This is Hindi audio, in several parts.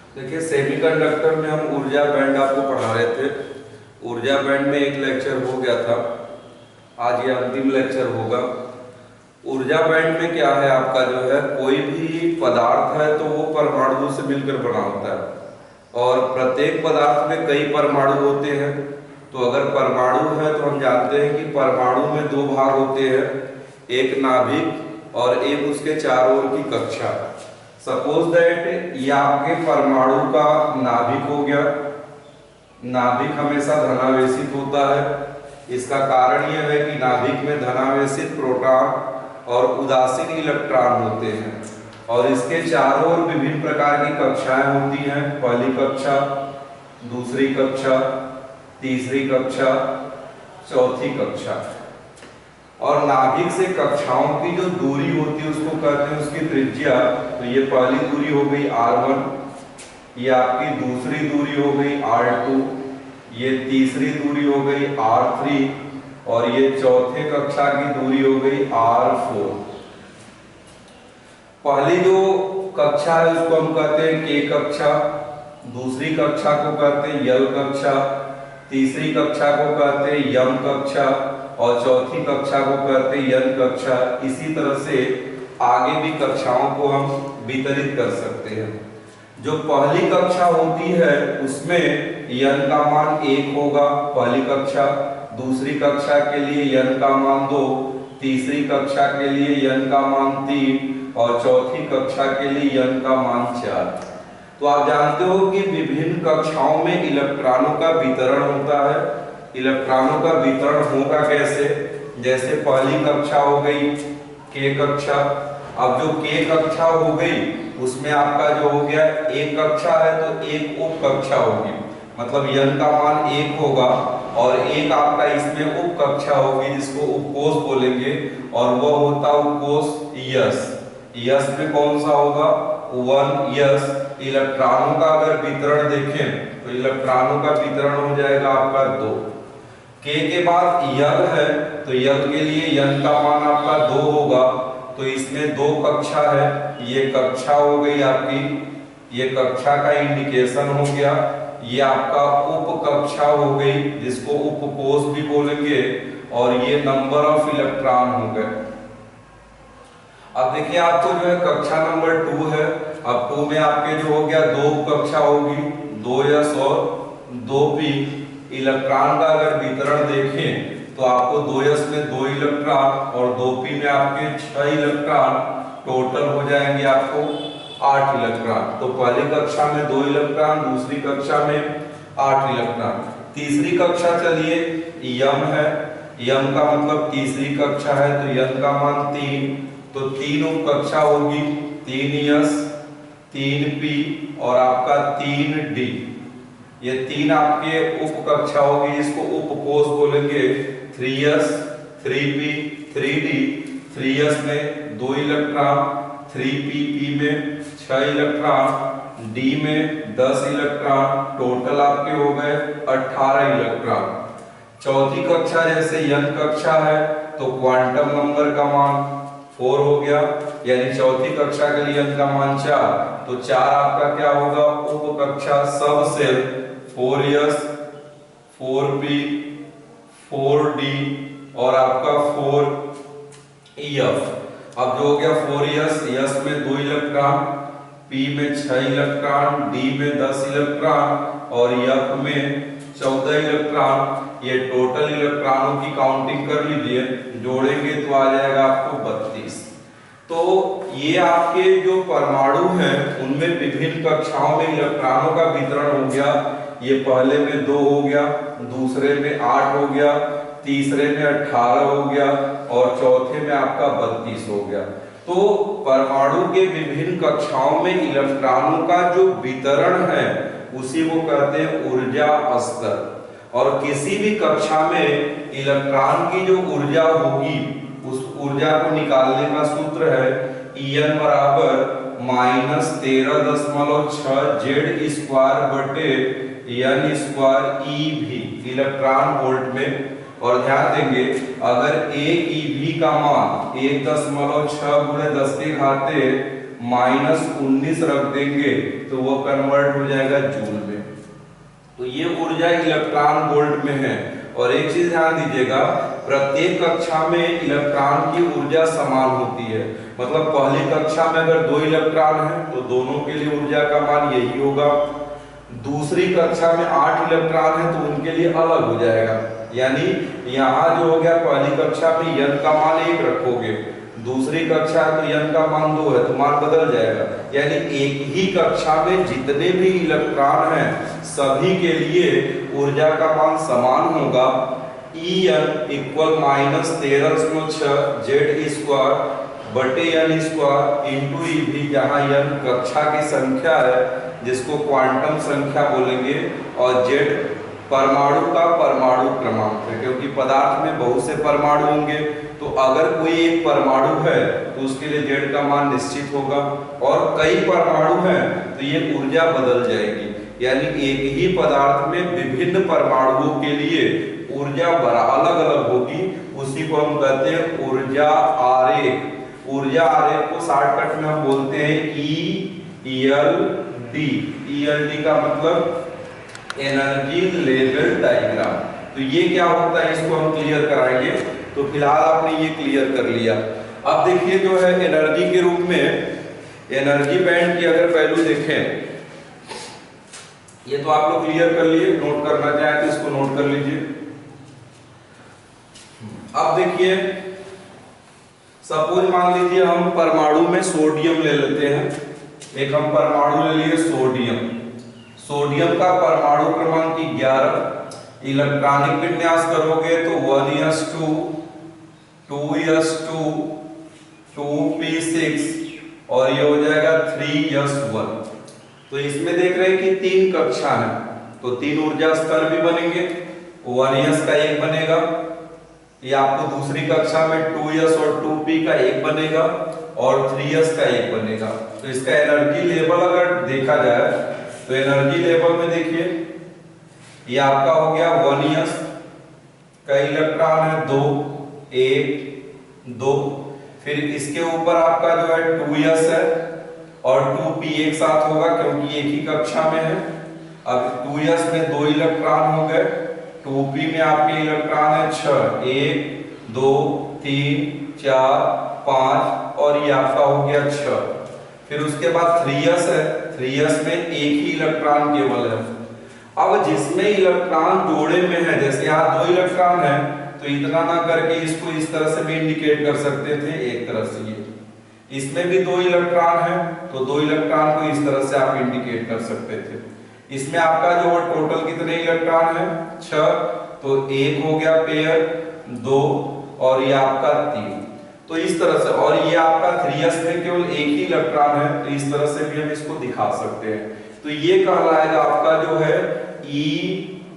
देखिए, सेमीकंडक्टर में हम ऊर्जा बैंड आपको पढ़ा रहे थे। ऊर्जा बैंड में एक लेक्चर हो गया था, आज ये अंतिम लेक्चर होगा। ऊर्जा बैंड में क्या है, आपका जो है कोई भी पदार्थ है तो वो परमाणु से मिलकर बना होता है और प्रत्येक पदार्थ में कई परमाणु होते हैं। तो अगर परमाणु है तो हम जानते हैं कि परमाणु में दो भाग होते हैं, एक नाभिक और एक उसके चारों ओर की कक्षा। सपोज दैट ये आपके परमाणु का नाभिक हो गया। नाभिक हमेशा धनावेशित होता है। इसका कारण यह है कि नाभिक में धनावेशित प्रोटॉन और उदासीन इलेक्ट्रॉन होते हैं और इसके चारों ओर विभिन्न प्रकार की कक्षाएं होती हैं। पहली कक्षा, दूसरी कक्षा, तीसरी कक्षा, चौथी कक्षा। और नाभिक से कक्षाओं की जो दूरी होती है उसको कहते हैं उसकी त्रिज्या। तो ये पहली दूरी हो गई R1, ये आपकी दूसरी दूरी हो गई R2, ये तीसरी दूरी हो गई R3 और ये चौथे कक्षा की दूरी हो गई R4। पहली जो कक्षा है उसको हम कहते हैं K कक्षा, दूसरी कक्षा को कहते हैं L कक्षा, तीसरी कक्षा को कहते हैं M कक्षा और चौथी कक्षा को कहते हैं N कक्षा। इसी तरह से आगे भी कक्षाओं को हम वितरित कर सकते हैं। जो पहली कक्षा होती है उसमें N का मान 1 होगा पहली कक्षा, दूसरी कक्षा के लिए N का मान 2, तीसरी कक्षा के लिए N का मान 3 और चौथी कक्षा के लिए N का मान 4। तो आप जानते हो कि विभिन्न कक्षाओं में इलेक्ट्रॉनों का वितरण होता है। इलेक्ट्रॉनों का वितरण होगा कैसे, जैसे पहली कक्षा हो गई K कक्षा। अब जो K कक्षा हो गई उसमें आपका जो हो गया एक कक्षा है तो एक उप कक्षा होगी, मतलब N का मान 1 होगा और एक आपका इसमें उप कक्षा होगी जिसको उपकोष बोलेंगे और वह होता उपकोष यस। यस में कौन सा होगा 1 यस। इलेक्ट्रॉनों का अगर वितरण देखें तो इलेक्ट्रॉनों का वितरण हो जाएगा आपका 2। K के बाद L है तो L के लिए N का मान आपका 2 होगा। तो इसमें 2 कक्षा है, ये कक्षा हो गई आपकी, ये कक्षा का इंडिकेशन हो गया। ये आपका उप कक्षा हो गई जिसको उपकोष भी बोलेंगे और ये नंबर ऑफ इलेक्ट्रॉन हो गए। अब देखिए आपको जो है कक्षा नंबर 2 है। अब 2 में आपके जो हो गया 2 कक्षा होगी, 2s और 2p। इलेक्ट्रॉन का अगर वितरण देखें तो आपको 2s में 2 इलेक्ट्रॉन और 2p में आपके 6 इलेक्ट्रॉन, टोटल हो जाएंगे आपको 8 इलेक्ट्रॉन। तो पहली कक्षा में 2 इलेक्ट्रॉन, दूसरी कक्षा में 8 इलेक्ट्रॉन। तीसरी कक्षा चलिए M है, M का मतलब तीसरी कक्षा है तो N का मान 3, तो 3 उप कक्षा होगी, 3s, 3p और आपका 3d। ये 3 आपके उप कक्षा होगी जिसको उपकोष बोलेंगे, 3s, 3p, 3d। 3s में 2 इलेक्ट्रॉन, 3pp में 6 इलेक्ट्रॉन, d में 10 इलेक्ट्रॉन, टोटल आपके हो गए 18 इलेक्ट्रॉन। चौथी कक्षा जैसे N कक्षा है तो क्वांटम नंबर का मान 4 हो गया, यानी चौथी कक्षा के लिए N का मान 4। तो 4 आपका क्या होगा उप कक्षा, सब सेल 4s, 4p, 4d और आपका 4f। अब जो हो गया 4s, s में 2 इलेक्ट्रॉन, p में 6 इलेक्ट्रॉन, d में 10 इलेक्ट्रॉन और f में 14 इलेक्ट्रॉन। ये टोटल इलेक्ट्रॉनों की काउंटिंग कर लीजिए, जोड़ेंगे तो आ जाएगा आपको 32। तो ये आपके जो परमाणु हैं उनमें विभिन्न कक्षाओं में इलेक्ट्रॉनों का वितरण हो गया। ये पहले में 2 हो गया, दूसरे में 8 हो गया, तीसरे में 18 हो गया और चौथे में आपका 32 हो गया। तो परमाणु के विभिन्न कक्षाओं में इलेक्ट्रॉनों का जो वितरण है उसी को कहते हैं ऊर्जा स्तर। और किसी भी कक्षा में इलेक्ट्रॉन की जो ऊर्जा होगी उस ऊर्जा को निकालने का सूत्र है En बराबर -13.6 Z² बटे n square eV electron volt में। और ध्यान देंगे अगर 1 eV का मान 1.6 × 10⁻³ -19 रख देंगे तो वो कन्वर्ट हो जाएगा जूल में। तो ये ऊर्जा इलेक्ट्रॉन वोल्ट में है। और एक चीज ध्यान दीजिएगा, प्रत्येक कक्षा में इलेक्ट्रॉन की ऊर्जा समान होती है। मतलब पहली कक्षा में अगर 2 इलेक्ट्रॉन है तो दोनों के लिए ऊर्जा का मान यही होगा। दूसरी कक्षा में 8 इलेक्ट्रॉन है तो उनके लिए अलग हो जाएगा। यानी यहाँ जो हो गया, पहली कक्षा में n का मान 1 रखोगे, दूसरी कक्षा तो n का मान 2 है तो मान बदल जाएगा। यानी एक ही कक्षा में जितने भी इलेक्ट्रॉन हैं सभी के लिए ऊर्जा का मान समान होगा। En इक्वल -13.6 Z² बटे n² इंटू EV, जहाँ n कक्षा की संख्या है जिसको क्वांटम संख्या बोलेंगे, और Z परमाणु का परमाणु क्रमांक है, क्योंकि पदार्थ में बहुत से परमाणु होंगे तो अगर कोई एक परमाणु है तो उसके लिए Z का मान निश्चित होगा, और कई परमाणु हैं तो ये ऊर्जा बदल जाएगी। यानी एक ही पदार्थ में विभिन्न परमाणुओं के लिए ऊर्जा अलग अलग होगी। उसी को हम कहते हैं ऊर्जा आरेख। ऊर्जा आरेख को शॉर्टकट में हम बोलते हैं ELD। ELD का मतलब एनर्जी लेवल डायग्राम। तो ये क्या होता है इसको हम क्लियर कराएंगे। तो फिलहाल आपने ये क्लियर कर लिया। अब देखिए जो है एनर्जी के रूप में एनर्जी बैंड की अगर पहलू देखें, ये तो आप लोग क्लियर कर लिए, नोट करना चाहें तो इसको नोट कर लीजिए। अब देखिए, सपोज मान लीजिए हम परमाणु में सोडियम ले लेते हैं। एक हम परमाणु ले लिए सोडियम। सोडियम का परमाणु क्रमांक 11। इलेक्ट्रॉनिक विन्यास करोगे तो 1s2 2s2 2p6 और ये हो जाएगा 3s1। तो इसमें देख रहे हैं कि 3 कक्षा है तो 3 ऊर्जा स्तर भी बनेंगे। 1s का 1 बनेगा, ये आपको दूसरी कक्षा में 2s और 2p का 1 बनेगा और 3s का 1 बनेगा। तो इसका एनर्जी लेवल अगर देखा जाए तो एनर्जी लेवल में देखिए, ये आपका हो गया 1s का इलेक्ट्रॉन है 2 1 2, फिर इसके ऊपर आपका जो है 2s है और 2p एक साथ होगा क्योंकि एक ही कक्षा में है। अब 2s में 2 इलेक्ट्रॉन हो गए, 2p में आपके इलेक्ट्रॉन है 6 1 2 3 4 5 और ये आपका हो गया 6। फिर उसके बाद 3s है, 3s में एक ही इलेक्ट्रॉन केवल है। अब जिसमें इलेक्ट्रॉन जोड़े में है, जैसे यहाँ 2 इलेक्ट्रॉन है तो इतना ना करके इसको इस तरह से भी इंडिकेट कर सकते थे, एक तरह से ये। इसमें भी 2 इलेक्ट्रॉन है तो 2 इलेक्ट्रॉन को इस तरह से आप इंडिकेट कर सकते थे। इसमें आपका जो है टोटल कितने इलेक्ट्रॉन है 6, तो 1 हो गया पेयर 2 और ये आपका 3। तो इस तरह से, और ये आपका 3s में केवल एक ही इलेक्ट्रॉन है तो इस तरह से भी हम इसको दिखा सकते हैं। तो ये कहलाएगा आपका जो है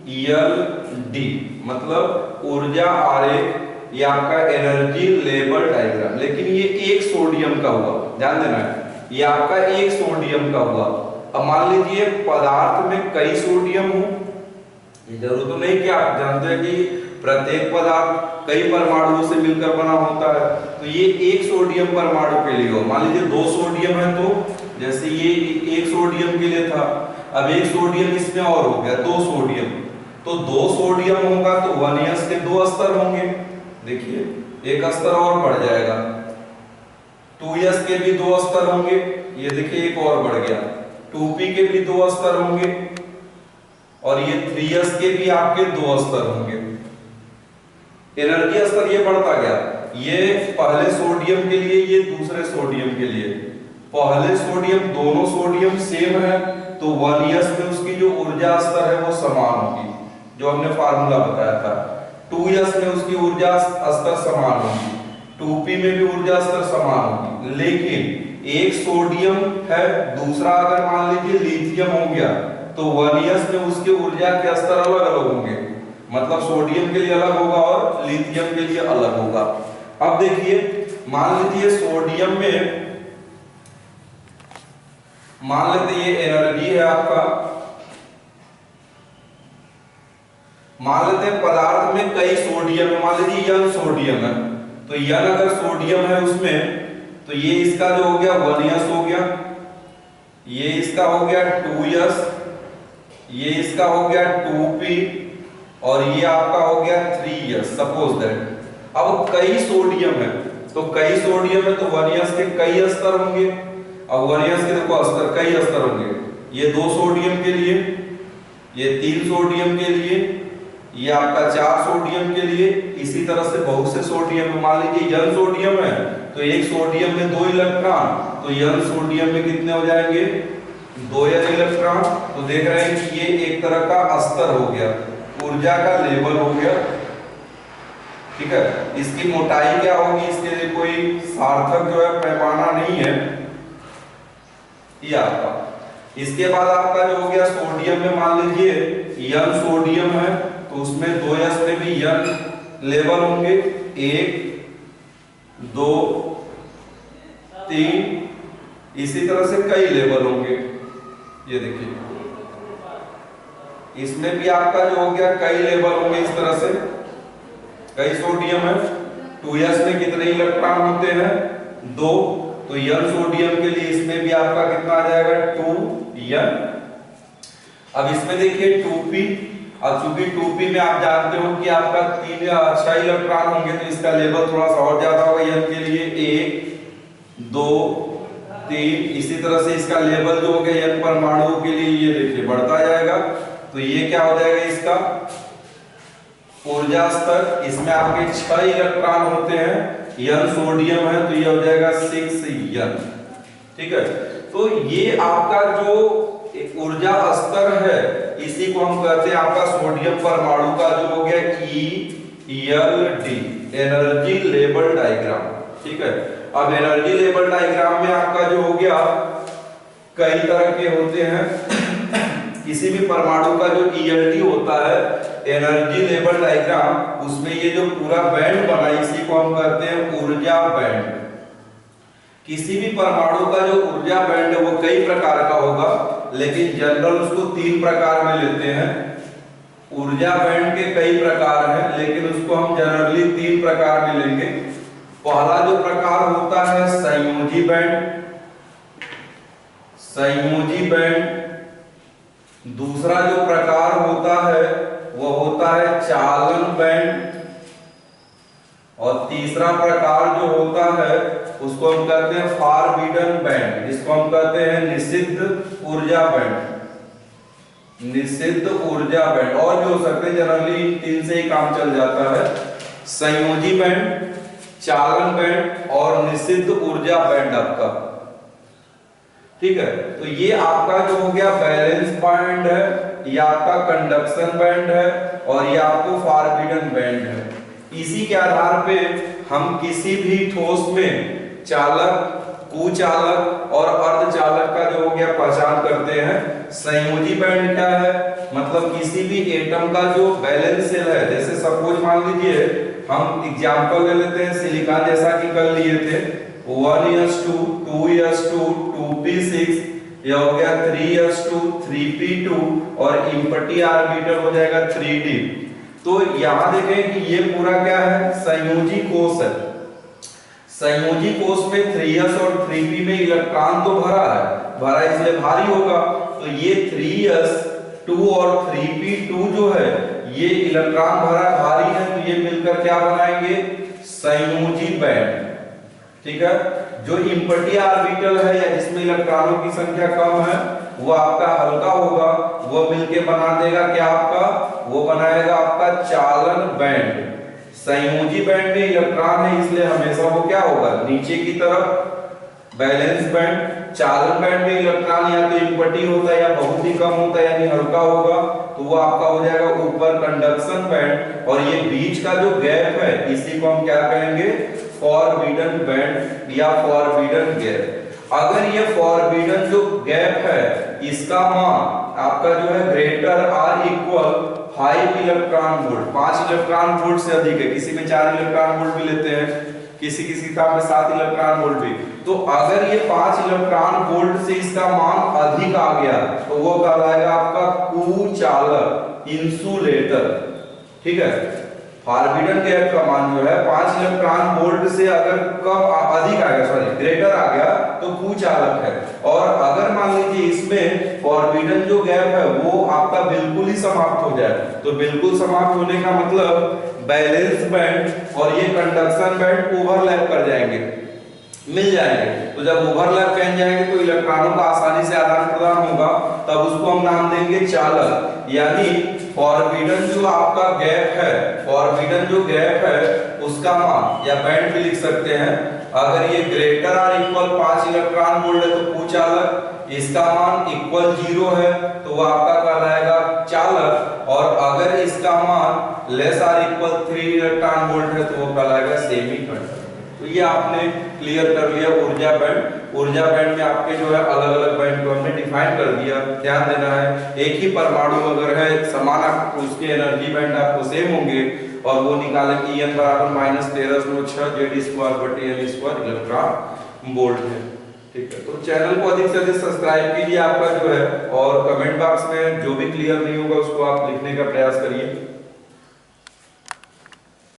ELD, मतलब ऊर्जा आरेख, ये आपका एनर्जी लेवल डायग्राम। लेकिन ये एक सोडियम का हुआ, ध्यान देना है, ये आपका एक सोडियम का हुआ। अब मान लीजिए पदार्थ में कई सोडियम हो, ये जरूर तो नहीं कि आप जानते हैं कि प्रत्येक पदार्थ कई परमाणुओं से मिलकर बना होता है। तो ये एक सोडियम परमाणु के लिए हो। मान लीजिए 2 सोडियम है तो जैसे ये एक सोडियम के लिए था, अब एक सोडियम इसमें और हो गया 2 सोडियम, तो 2 सोडियम होगा तो 1s के 2 स्तर होंगे। देखिए एक स्तर और बढ़ जाएगा, 2s के भी 2 स्तर होंगे, ये देखिए एक और बढ़ गया, 2p के भी 2 स्तर होंगे और ये 3s के भी आपके 2 स्तर होंगे। एनर्जी स्तर ये बढ़ता गया, ये पहले सोडियम के लिए, ये दूसरे सोडियम के लिए। पहले सोडियम, दोनों सोडियम सेम है तो 1s में उसकी जो ऊर्जा स्तर है वो समान होगी, जो हमने फार्मूला बताया था। 2s में उसकी ऊर्जा स्तर समान होगी, 2p में भी ऊर्जा स्तर समान होगी। लेकिन एक सोडियम है, दूसरा अगर मान लीजिए लिथियम हो गया तो 1s में उसके ऊर्जा के स्तर अलग अलग होंगे, मतलब सोडियम के लिए अलग होगा और लिथियम के लिए अलग होगा। अब देखिए मान लीजिए सोडियम में, मान लेते ये एनर्जी है आपका, मान लेते हैं पदार्थ में कई सोडियम है, मान लीजिए n सोडियम है, तो n अगर सोडियम है उसमें तो ये इसका जो हो गया 1s हो गया, ये इसका हो गया 2s, ये इसका हो गया 2p और ये आपका हो गया 3s। सपोज दैट अब कई सोडियम है, तो कई सोडियम है तो 1s के कई स्तर होंगे। अब 1s के देखो स्तर कई स्तर होंगे, ये 2 सोडियम के लिए, ये 3 सोडियम के लिए, ये आपका 4 सोडियम के लिए, इसी तरह से बहुत से सोडियम। मान लीजिए n सोडियम है तो एक सोडियम में 2 इलेक्ट्रॉन, तो n सोडियम में कितने हो जाएंगे 2n इलेक्ट्रॉन। तो देख रहे हैं कि ये एक तरह का स्तर हो गया, ऊर्जा का लेवल हो गया। ठीक है, इसकी मोटाई क्या होगी, इसके लिए कोई सार्थक जो है पैमाना नहीं है ये आपका। इसके बाद आपका जो हो गया सोडियम में मान लीजिए n सोडियम है तो उसमें 2s में भी n लेवल होंगे, 1 2 3, इसी तरह से कई लेवल होंगे। ये देखिए इसमें भी आपका जो हो गया कई लेवल होंगे, इस तरह से कई सोडियम है। 2s में कितने इलेक्ट्रॉन होते हैं 2, तो n सोडियम के लिए इसमें भी आपका कितना आ जाएगा 2n। अब इसमें देखिए 2p, अब चूंकि 2p में आप जानते हो कि आपका 3 या 6 इलेक्ट्रॉन होंगे तो इसका लेवल थोड़ा सा और ज्यादा होगा। n के लिए 1 2 3, इसी तरह से इसका लेवल जो हो गया n परमाणुओं के लिए ये देखिए बढ़ता जाएगा। तो ये क्या हो जाएगा इसका ऊर्जा स्तर, इसमें आपके 6 इलेक्ट्रॉन होते हैं, n सोडियम है तो ये हो जाएगा 6n। ठीक है, तो ये आपका जो ऊर्जा स्तर है इसी को हम कहते हैं आपका सोडियम परमाणु का जो हो गया ELD, एनर्जी लेवल डायग्राम। ठीक है, अब एनर्जी लेवल डायग्राम में आपका जो हो गया कई तरह के होते हैं। किसी भी परमाणु का जो ELD होता है एनर्जी लेवल डायग्राम, उसमें ये जो पूरा बैंड बना इसी को हम कहते हैं ऊर्जा बैंड। किसी भी परमाणु का जो ऊर्जा बैंड है वो कई प्रकार का होगा, लेकिन जनरल उसको 3 प्रकार में लेते हैं। ऊर्जा बैंड के कई प्रकार हैं लेकिन उसको हम जनरली 3 प्रकार में लेंगे। पहला जो प्रकार होता है संयोजी बैंड, संयोजी बैंड। दूसरा जो प्रकार होता है वो होता है चालन बैंड, और तीसरा प्रकार जो होता है उसको हम कहते हैं फॉरबिडन बैंड, इसको हम कहते हैं निषिद्ध ऊर्जा बैंड। निषिद्ध ऊर्जा बैंड और भी हो सकते हैं, जनरली 3 से ही काम चल जाता है। संयोजी बैंड, चालन बैंड और निषिद्ध ऊर्जा बैंड आपका। ठीक है, तो ये आपका जो हो गया बैलेंस बैंड है, ये आपका कंडक्शन बैंड है और ये आपको फॉरबिडन बैंड है। इसी के आधार पे हम किसी भी ठोस में चालक, कुचालक और अर्धचालक का जो हो गया पहचान करते हैं। संयोजी बैंड क्या है, मतलब किसी भी एटम का जो बैलेंस सेल है, जैसे सपोज मान लीजिए हम एग्जांपल ले लेते हैं सिलिकॉन, जैसा कि कर लिए थे 1s2 2s2 2p6, यह हो गया 3s2 3p2 और इम्पटी ऑर्बिटल हो जाएगा 3d। तो यहां देखें कि ये पूरा क्या है संयोजी कोष है। संयोजी कोष में 3s और 3p में इलेक्ट्रॉन तो भरा इसलिए भारी होगा। तो ये 3s2 और 3p2 जो है ये इलेक्ट्रॉन भरा भारी है, तो ये मिलकर क्या बनाएंगे संयोजी बैंड। ठीक है, जो इम्पटी ऑर्बिटल है या जिसमें इलेक्ट्रॉनों की संख्या कम है वो आपका हल्का होगा, वो मिलके बना देगा क्या आपका, वो बनाएगा आपका चालन बैंड। संयोजी बैंड में इलेक्ट्रॉन है इसलिए हमेशा वो क्या होगा नीचे की तरफ बैलेंस बैंड। चालन बैंड में इलेक्ट्रॉन या तो इम्पटी होता है या बहुत ही कम होता है यानी हल्का होगा, तो वो आपका हो जाएगा ऊपर कंडक्शन बैंड। और ये बीच का जो गैप है इसी को हम क्या कहेंगे फॉरबिडन बैंड या फॉरबिडन गैप। अगर ये फॉरबिडन जो गैप है इसका मान आपका जो है greater or equal 5 electron volt, 5 electron volt से अधिक है, किसी में 4 इलेक्ट्रॉन वोल्ट भी लेते हैं, किसी किताब में 7 इलेक्ट्रॉन वोल्ट भी। तो अगर ये 5 इलेक्ट्रॉन वोल्ट से इसका मान अधिक आ गया तो वो कहलाएगा आपका कुचालक, इंसुलेटर। ठीक है, फॉरबिडन गैप का मान जो है 5 इलेक्ट्रॉन वोल्ट से अगर कम अधिक आ गया, सॉरी ग्रेटर आ गया तो कुचालक है। और अगर मान लीजिए इसमें फॉरबिडन जो गैप है वो आपका बिल्कुल ही समाप्त हो जाए, तो बिल्कुल समाप्त होने का मतलब बैलेंस बैंड और ये कंडक्शन बैंड ओवरलैप कर जाएंगे, मिल जाएंगे। तो जब ओवरलैप कर जाएंगे तो इलेक्ट्रॉनों का आसानी से आदान प्रदान होगा, तब उसको हम नाम देंगे चालक। यानी फॉरबिडन जो आपका गैप है, फॉरबिडन जो गैप है उसका मान या बैंड भी लिख सकते हैं, अगर ये ग्रेटर और इक्वल 5 इलेक्ट्रॉन वोल्ट है तो कुचालक, इसका मान इक्वल 0 है तो वो आपका कहलाएगा चालक, और अगर इसका मान लेस और इक्वल 3 इलेक्ट्रॉन वोल्ट है तो वो कहलाएगा सेमीकंडक्टर। तो ये आपने क्लियर कर लिया ऊर्जा बैंड। ऊर्जा बैंड में आपके जो है अलग अलग बैंड को हमने डिफाइन कर दिया। ध्यान देना है, एक ही परमाणु अगर है समान, उसके एनर्जी बैंड आपको सेम होंगे, और वो निकाले कि n बराबर -13.6 Z² इलेक्ट्रॉन वोल्ट है। ठीक है, तो चैनल को अधिक से अधिक सब्सक्राइब कीजिए आपका जो है, और कमेंट बॉक्स में जो भी क्लियर नहीं होगा उसको आप लिखने का प्रयास करिए।